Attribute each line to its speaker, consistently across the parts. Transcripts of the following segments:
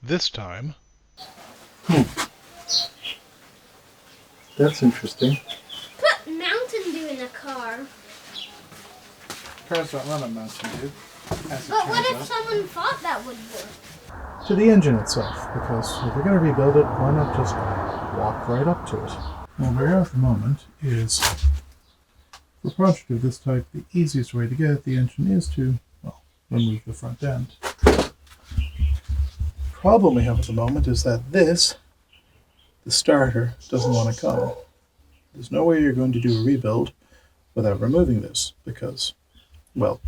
Speaker 1: This time...
Speaker 2: That's interesting.
Speaker 3: Put Mountain Dew in a car.
Speaker 2: Cars don't run on Mountain Dew.
Speaker 3: But what if someone thought that would work?
Speaker 2: To the engine itself, because if we're going to rebuild it, why not just walk right up to it? Well, where we are at the moment is, for a project of this type, the easiest way to get at the engine is to, well, remove the front end. Problem we have at the moment is that this, the starter, doesn't want to come. There's no way you're going to do a rebuild without removing this, because, well,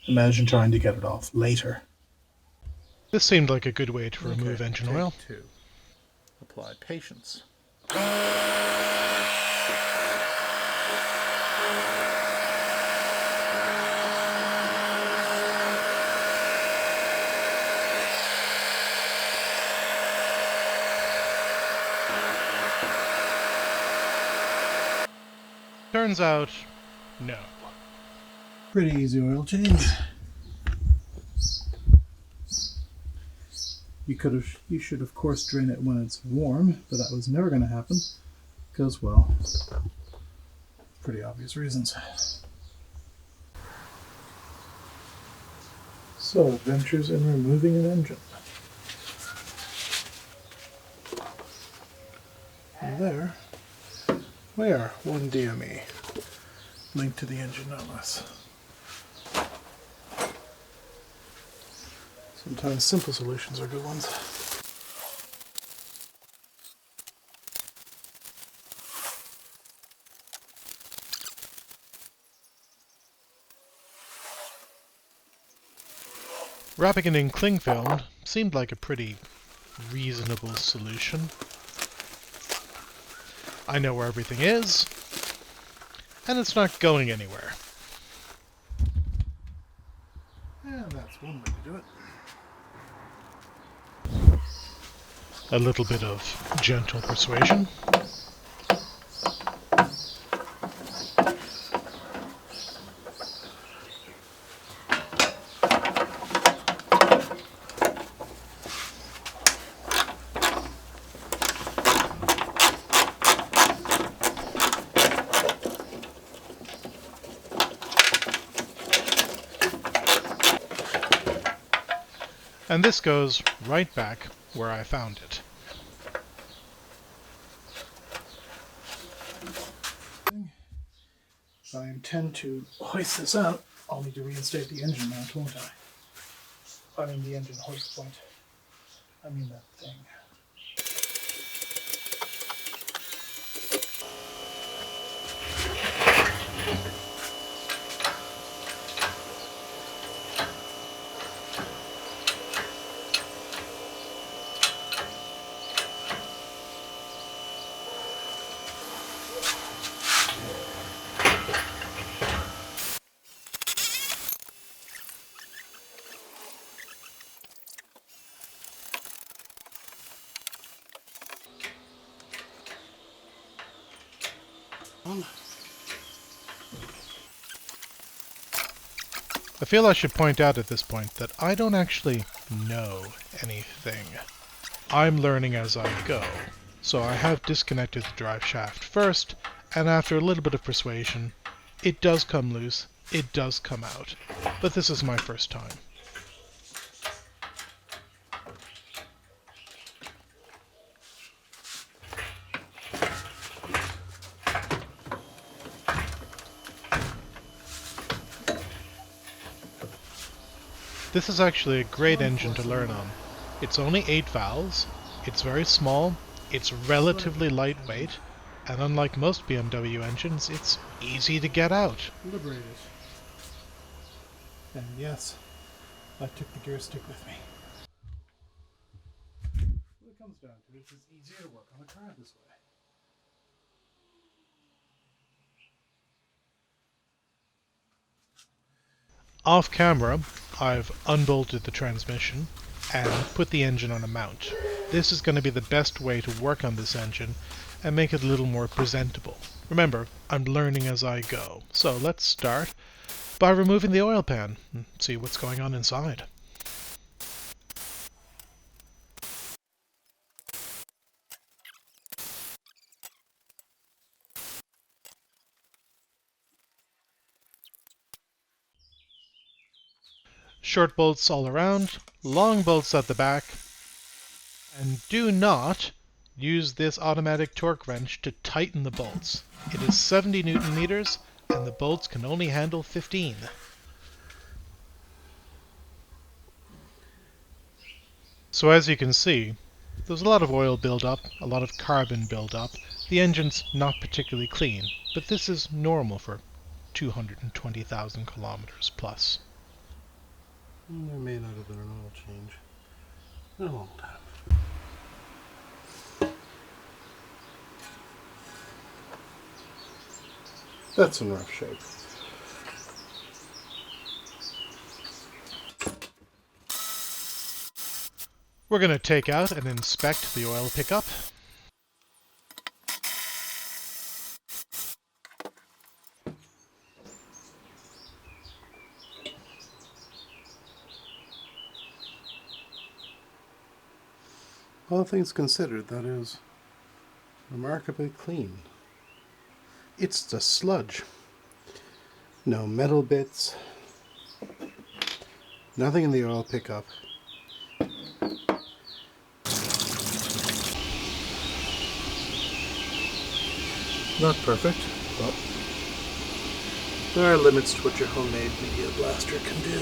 Speaker 2: imagine trying to get it off later.
Speaker 1: This seemed like a good way to remove engine oil.
Speaker 2: Take 2. Apply patience.
Speaker 1: Turns out, no.
Speaker 2: Pretty easy oil change. You should of course drain it when it's warm, but that was never going to happen because, well, pretty obvious reasons. So, adventures in removing an engine. And there we are, one DME, linked to the engine no less. Sometimes simple solutions are good ones.
Speaker 1: Wrapping it in cling film seemed like a pretty reasonable solution. I know where everything is, and it's not going anywhere.
Speaker 2: And that's one way to do it.
Speaker 1: A little bit of gentle persuasion. And this goes right back where I found it.
Speaker 2: If I intend to hoist this out, I'll need to reinstate the engine mount, won't I? I mean the engine hoist point. I mean that thing.
Speaker 1: I feel I should point out at this point that I don't actually know anything. I'm learning as I go, so I have disconnected the drive shaft first, and after a little bit of persuasion, it does come loose, it does come out, but this is my first time. This is actually a great engine to learn on. It's only 8 valves, it's very small, it's relatively lightweight, and unlike most BMW engines, it's easy to get out.
Speaker 2: Liberated. And yes, I took the gear stick with me. What it comes down to is it's easier to work on a car this way.
Speaker 1: Off camera, I've unbolted the transmission and put the engine on a mount. This is going to be the best way to work on this engine and make it a little more presentable. Remember, I'm learning as I go. So let's start by removing the oil pan and see what's going on inside. Short bolts all around, long bolts at the back, and do not use this automatic torque wrench to tighten the bolts. It is 70 Newton meters, and the bolts can only handle 15. So as you can see, there's a lot of oil buildup, a lot of carbon buildup. The engine's not particularly clean, but this is normal for 220,000 kilometers plus.
Speaker 4: There may not have been an oil change in a long time. That's in rough shape.
Speaker 1: We're going to take out and inspect the oil pickup.
Speaker 4: All things considered, that is remarkably clean. It's the sludge. No metal bits. Nothing in the oil pickup. Not perfect, but there are limits to what your homemade media blaster can do.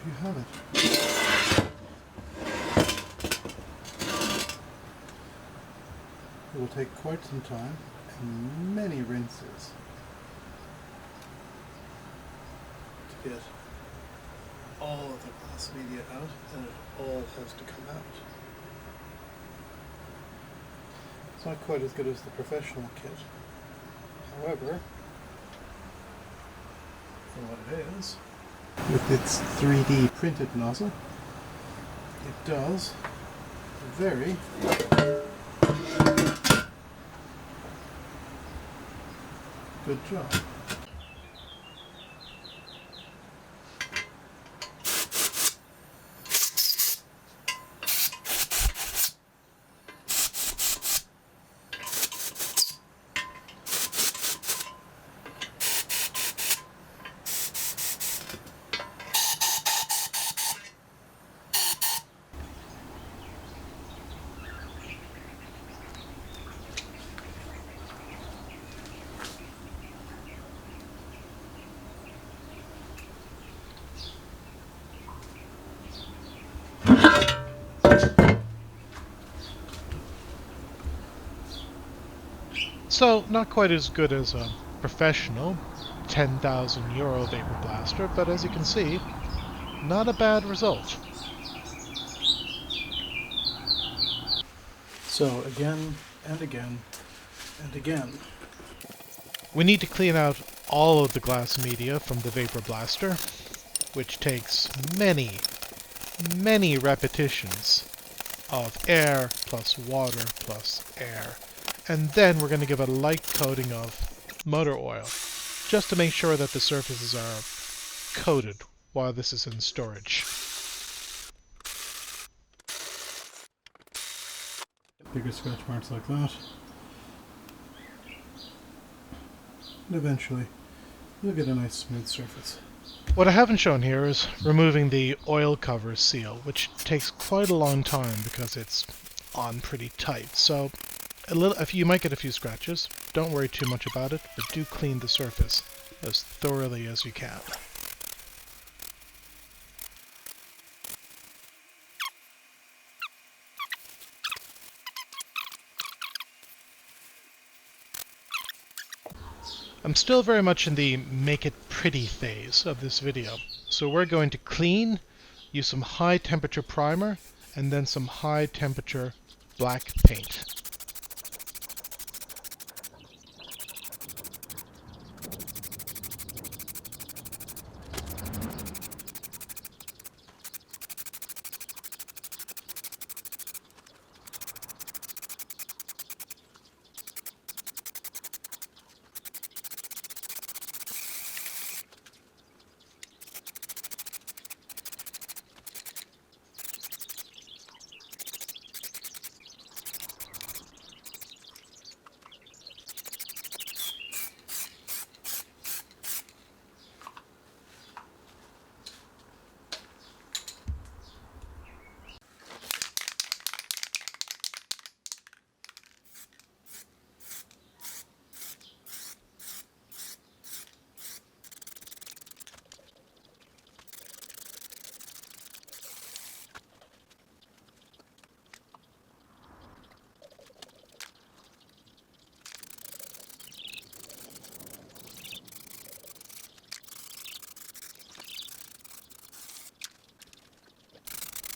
Speaker 4: You have it. It will take quite some time and many rinses to get all of the glass media out, and it all has to come out. It's not quite as good as the professional kit. However, for what it is, with its 3D printed nozzle, it does a very good job.
Speaker 1: So, not quite as good as a professional 10,000 euro vapor blaster, but as you can see, not a bad result.
Speaker 2: So again and again and again.
Speaker 1: We need to clean out all of the glass media from the vapor blaster, which takes many, many repetitions of air plus water plus air. And then we're going to give it a light coating of motor oil, just to make sure that the surfaces are coated while this is in storage.
Speaker 4: Bigger scratch marks like that. And eventually, you'll get a nice smooth surface.
Speaker 1: What I haven't shown here is removing the oil cover seal, which takes quite a long time because it's on pretty tight. So you might get a few scratches. Don't worry too much about it, but do clean the surface as thoroughly as you can. I'm still very much in the make it pretty phase of this video, so we're going to clean, use some high temperature primer, and then some high temperature black paint.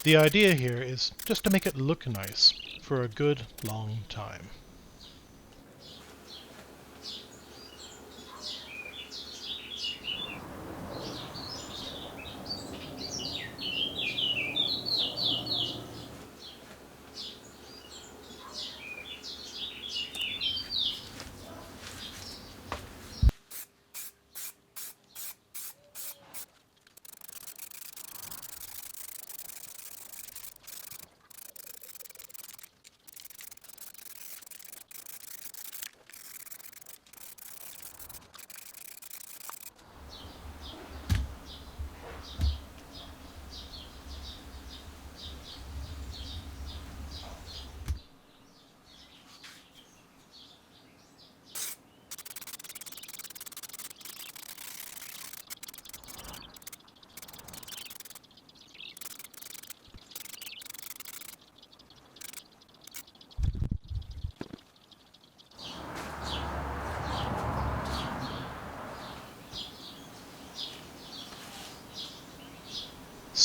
Speaker 1: The idea here is just to make it look nice for a good long time.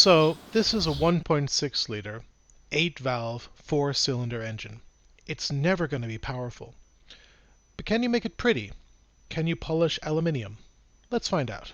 Speaker 1: So this is a 1.6 liter, 8 valve, 4 cylinder engine. It's never going to be powerful. But can you make it pretty? Can you polish aluminium? Let's find out.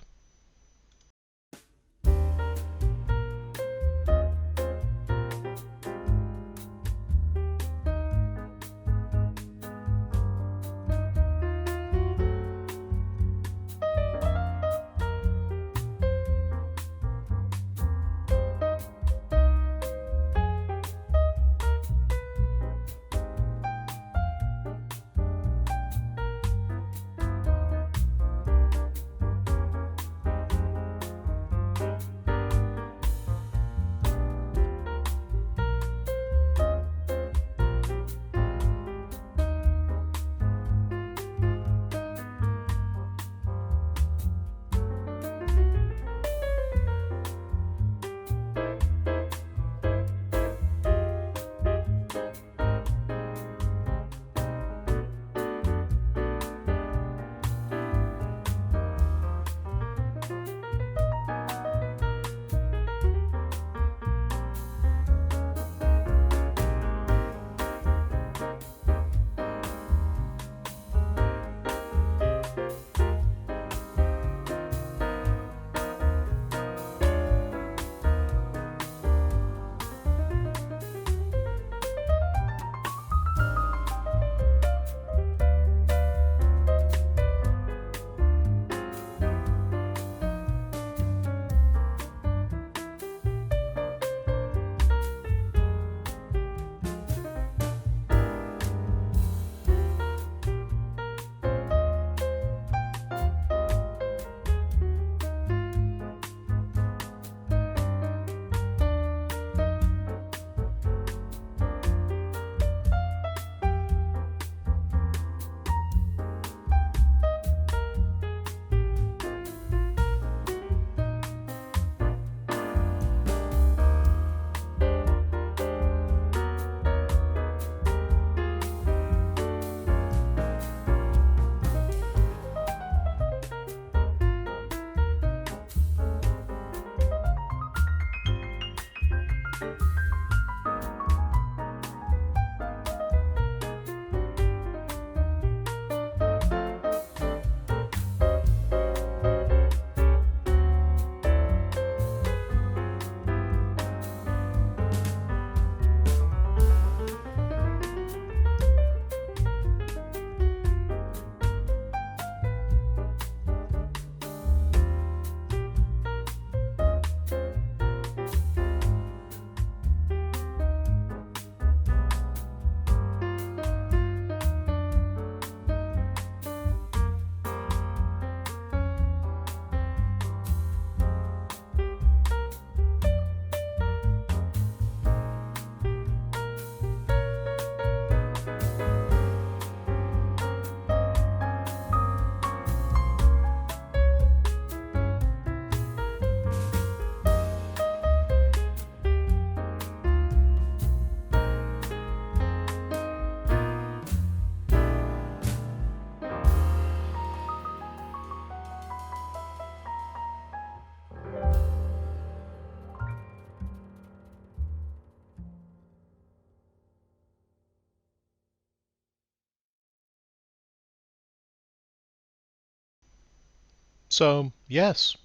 Speaker 1: So, yes.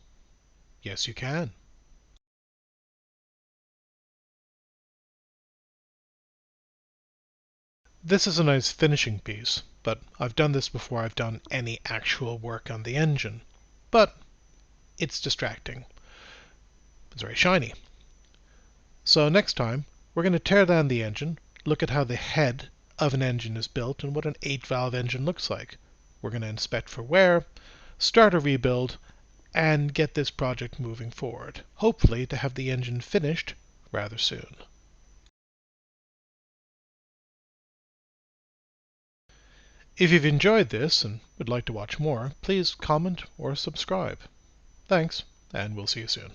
Speaker 1: Yes, you can. This is a nice finishing piece, but I've done this before I've done any actual work on the engine. But it's distracting. It's very shiny. So next time, we're going to tear down the engine, look at how the head of an engine is built and what an 8-valve engine looks like. We're going to inspect for wear, start a rebuild, and get this project moving forward, hopefully to have the engine finished rather soon. If you've enjoyed this and would like to watch more, please comment or subscribe. Thanks, and we'll see you soon.